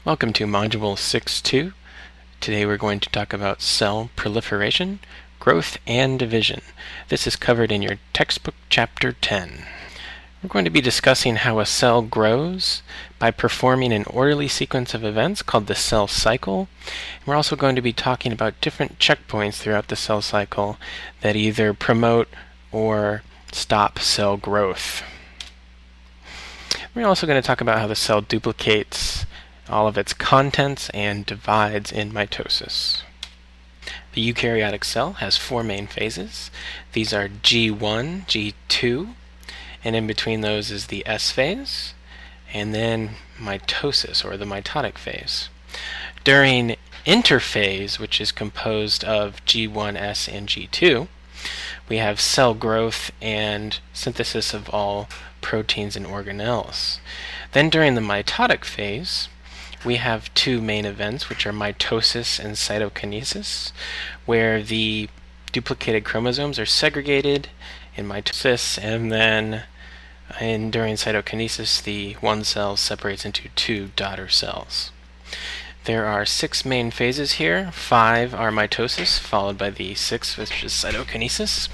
Welcome to Module 6.2. Today we're going to talk about cell proliferation, growth, and division. This is covered in your textbook Chapter 10. We're going to be discussing how a cell grows by performing an orderly sequence of events called the cell cycle. And we're also going to be talking about different checkpoints throughout the cell cycle that either promote or stop cell growth. We're also going to talk about how the cell duplicates all of its contents and divides in mitosis. The eukaryotic cell has four main phases. These are G1, G2, and in between those is the S phase, and then mitosis, or the mitotic phase. During interphase, which is composed of G1, S, and G2, we have cell growth and synthesis of all proteins and organelles. Then during the mitotic phase, we have two main events, which are mitosis and cytokinesis, where the duplicated chromosomes are segregated in mitosis, and then during cytokinesis, the one cell separates into two daughter cells. There are six main phases here. 5 are mitosis, followed by the 6th, which is cytokinesis.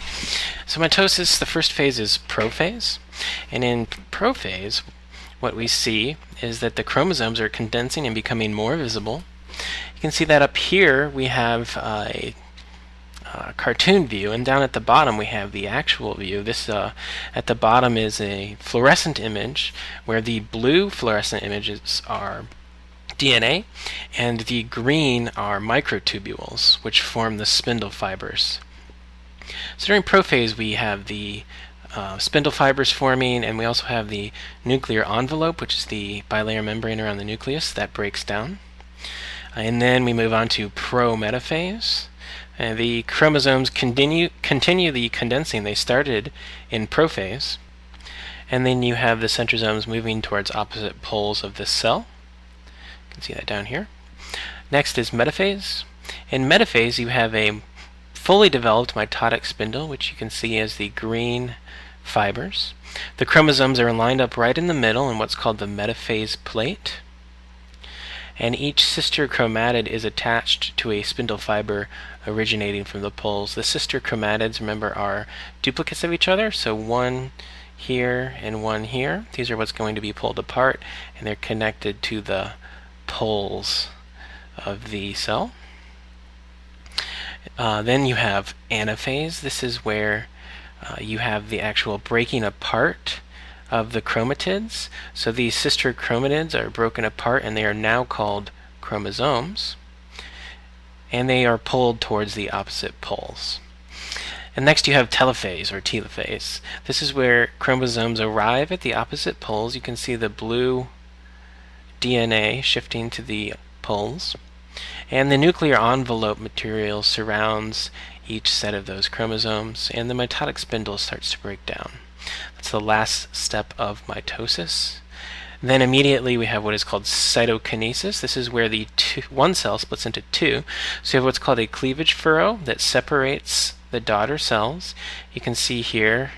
So mitosis, the first phase is prophase, and in prophase, what we see is that the chromosomes are condensing and becoming more visible. You can see that up here we have a cartoon view, and down at the bottom we have the actual view. This at the bottom is a fluorescent image, where the blue fluorescent images are DNA, and the green are microtubules, which form the spindle fibers. So during prophase we have the spindle fibers forming, and we also have the nuclear envelope, which is the bilayer membrane around the nucleus that breaks down. And then we move on to pro-metaphase. The chromosomes continue the condensing they started in prophase, and then you have the centrosomes moving towards opposite poles of the cell. You can see that down here. Next is metaphase. In metaphase you have a fully developed mitotic spindle, which you can see as the green fibers. The chromosomes are lined up right in the middle in what's called the metaphase plate, and each sister chromatid is attached to a spindle fiber originating from the poles. The sister chromatids, remember, are duplicates of each other, so one here and one here. These are what's going to be pulled apart, and they're connected to the poles of the cell. Then you have anaphase. This is where you have the actual breaking apart of the chromatids. So these sister chromatids are broken apart, and they are now called chromosomes, and they are pulled towards the opposite poles. And next you have telophase, or telophase. This is where chromosomes arrive at the opposite poles. You can see the blue DNA shifting to the poles, and the nuclear envelope material surrounds each set of those chromosomes, and the mitotic spindle starts to break down. That's the last step of mitosis. Then immediately we have what is called cytokinesis. This is where the one cell splits into two. So you have what's called a cleavage furrow that separates the daughter cells. You can see here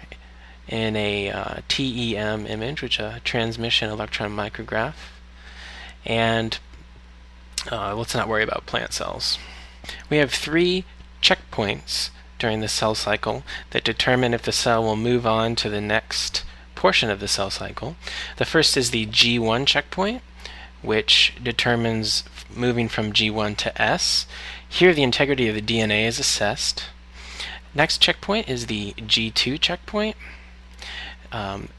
in a TEM image, which is a transmission electron micrograph. And let's not worry about plant cells. We have 3 checkpoints during the cell cycle that determine if the cell will move on to the next portion of the cell cycle. The first is the G1 checkpoint, which determines moving from G1 to S. Here the integrity of the DNA is assessed. Next checkpoint is the G2 checkpoint.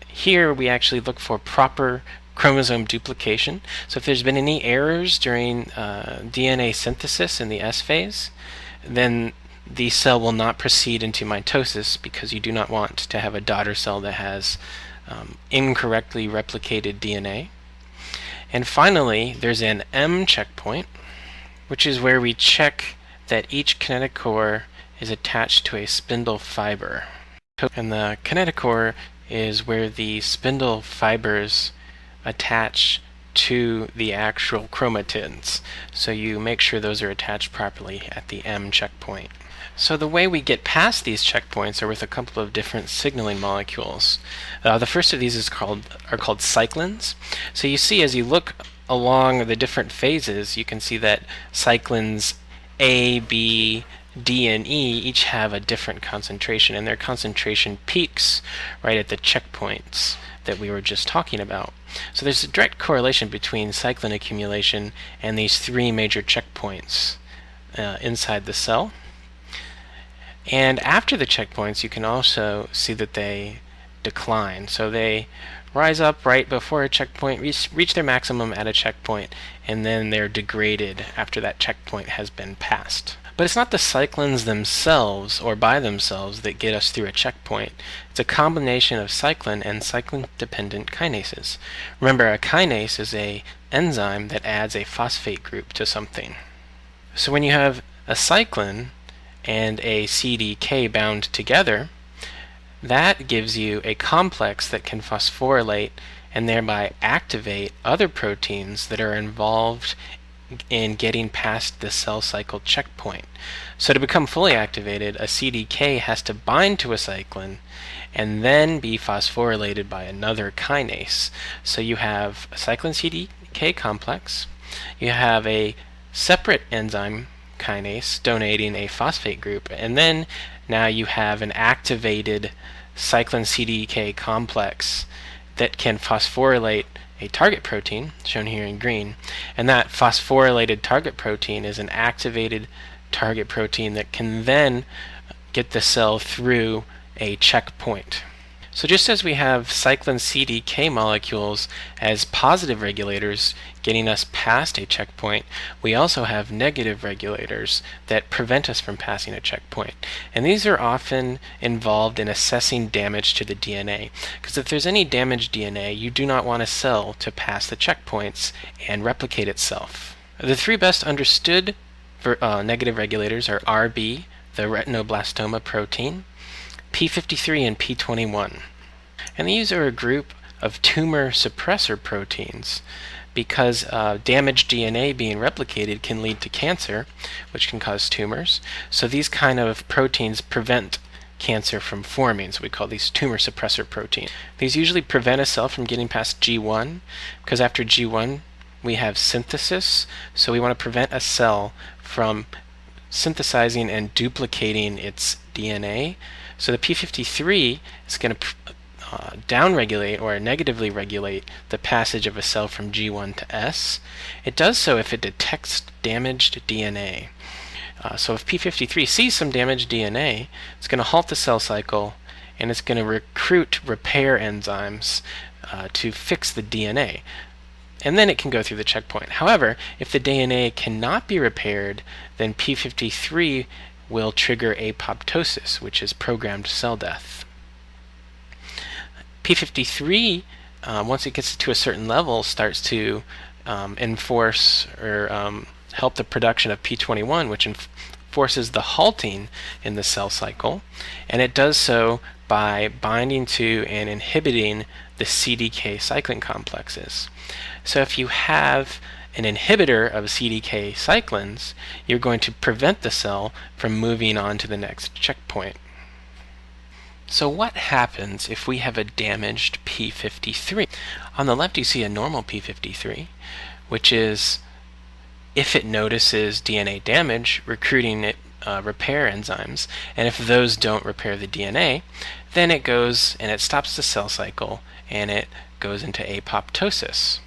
Here we actually look for proper chromosome duplication. So if there's been any errors during DNA synthesis in the S phase, then the cell will not proceed into mitosis, because you do not want to have a daughter cell that has incorrectly replicated DNA. And finally, there's an M checkpoint, which is where we check that each kinetochore is attached to a spindle fiber. And the kinetochore is where the spindle fibers attach to the actual chromatids. So you make sure those are attached properly at the M checkpoint. So the way we get past these checkpoints are with a couple of different signaling molecules. The first of these are called cyclins. So you see, as you look along the different phases, you can see that cyclins A, B, D, and E each have a different concentration, and their concentration peaks right at the checkpoints that we were just talking about. So there's a direct correlation between cyclin accumulation and these three major checkpoints inside the cell. And after the checkpoints, you can also see that they decline. So they rise up right before a checkpoint, reach their maximum at a checkpoint, and then they're degraded after that checkpoint has been passed. But it's not the cyclins themselves or by themselves that get us through a checkpoint. It's a combination of cyclin and cyclin-dependent kinases. Remember, a kinase is an enzyme that adds a phosphate group to something. So when you have a cyclin and a CDK bound together, that gives you a complex that can phosphorylate and thereby activate other proteins that are involved in getting past the cell cycle checkpoint. So to become fully activated, a CDK has to bind to a cyclin and then be phosphorylated by another kinase. So you have a cyclin CDK complex, you have a separate enzyme kinase donating a phosphate group, and then now you have an activated cyclin CDK complex that can phosphorylate a target protein, shown here in green, and that phosphorylated target protein is an activated target protein that can then get the cell through a checkpoint. So just as we have cyclin CDK molecules as positive regulators getting us past a checkpoint, we also have negative regulators that prevent us from passing a checkpoint. And these are often involved in assessing damage to the DNA, because if there's any damaged DNA, you do not want a cell to pass the checkpoints and replicate itself. The three best understood negative regulators are RB, the retinoblastoma protein, P53, and P21. And these are a group of tumor suppressor proteins because damaged DNA being replicated can lead to cancer, which can cause tumors. So these kind of proteins prevent cancer from forming, so we call these tumor suppressor proteins. These usually prevent a cell from getting past G1, because after G1 we have synthesis, so we want to prevent a cell from synthesizing and duplicating its DNA. So the P53 is going to downregulate or negatively regulate the passage of a cell from G1 to S. It does so if it detects damaged DNA. So if P53 sees some damaged DNA, it's going to halt the cell cycle and it's going to recruit repair enzymes to fix the DNA. And then it can go through the checkpoint. However, if the DNA cannot be repaired, then P53 will trigger apoptosis, which is programmed cell death. P53, once it gets to a certain level, starts to enforce or help the production of P21, which enforces the halting in the cell cycle, and it does so by binding to and inhibiting the CDK cyclin complexes. So if you have an inhibitor of CDK cyclins, you're going to prevent the cell from moving on to the next checkpoint. So what happens if we have a damaged P53? On the left you see a normal P53, which is, if it notices DNA damage, recruiting it repair enzymes, and if those don't repair the DNA, then it goes and it stops the cell cycle and it goes into apoptosis.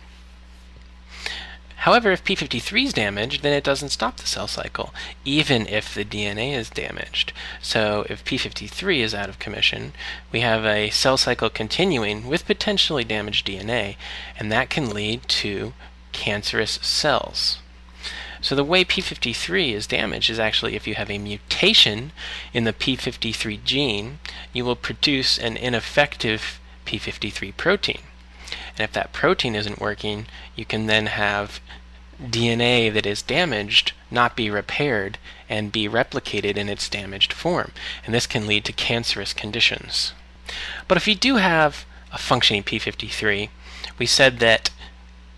However, if P53 is damaged, then it doesn't stop the cell cycle, even if the DNA is damaged. So if P53 is out of commission, we have a cell cycle continuing with potentially damaged DNA, and that can lead to cancerous cells. So the way P53 is damaged is actually if you have a mutation in the P53 gene, you will produce an ineffective P53 protein. And if that protein isn't working, you can then have DNA that is damaged not be repaired and be replicated in its damaged form. And this can lead to cancerous conditions. But if you do have a functioning P53, we said that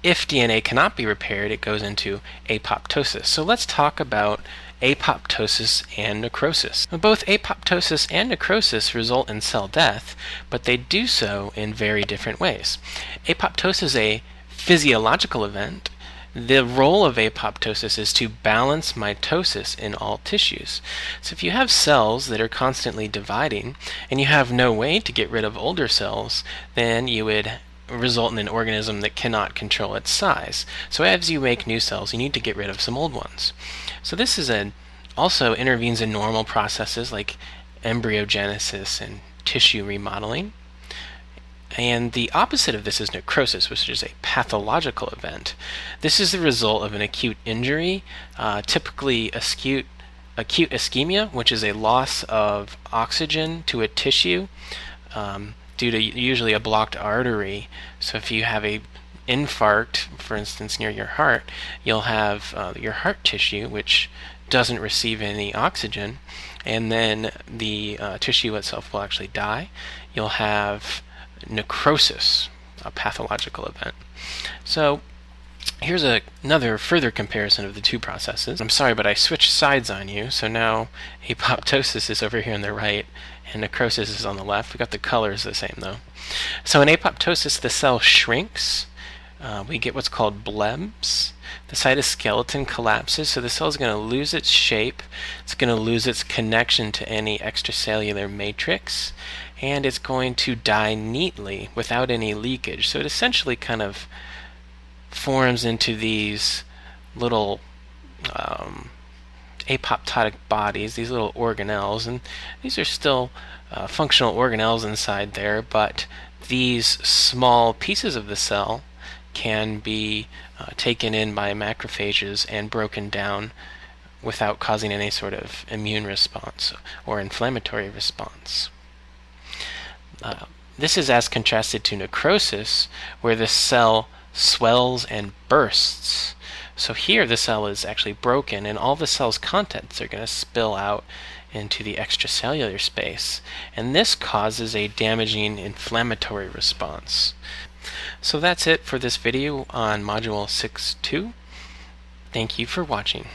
if DNA cannot be repaired, it goes into apoptosis. So let's talk about apoptosis and necrosis. Both apoptosis and necrosis result in cell death, but they do so in very different ways. Apoptosis is a physiological event, the role of apoptosis is to balance mitosis in all tissues. So if you have cells that are constantly dividing and you have no way to get rid of older cells, then you would result in an organism that cannot control its size. So as you make new cells, you need to get rid of some old ones. So this is also intervenes in normal processes like embryogenesis and tissue remodeling. And the opposite of this is necrosis, which is a pathological event. This is the result of an acute injury, typically acute ischemia, which is a loss of oxygen to a tissue due to usually a blocked artery. So if you have a infarct, for instance, near your heart, you'll have your heart tissue, which doesn't receive any oxygen, and then the tissue itself will actually die. You'll have necrosis, a pathological event. So here's another further comparison of the two processes. I'm sorry, but I switched sides on you, so now apoptosis is over here on the right and necrosis is on the left. We got the colors the same though. So in apoptosis, the cell shrinks. We get what's called blebs. The cytoskeleton collapses, so the cell is going to lose its shape. It's going to lose its connection to any extracellular matrix, and it's going to die neatly without any leakage. So it essentially kind of forms into these little apoptotic bodies, these little organelles, and these are still functional organelles inside there, but these small pieces of the cell can be taken in by macrophages and broken down without causing any sort of immune response or inflammatory response. This is as contrasted to necrosis, where the cell swells and bursts. So here the cell is actually broken and all the cell's contents are going to spill out into the extracellular space, and this causes a damaging inflammatory response. So that's it for this video on Module 6.2. Thank you for watching.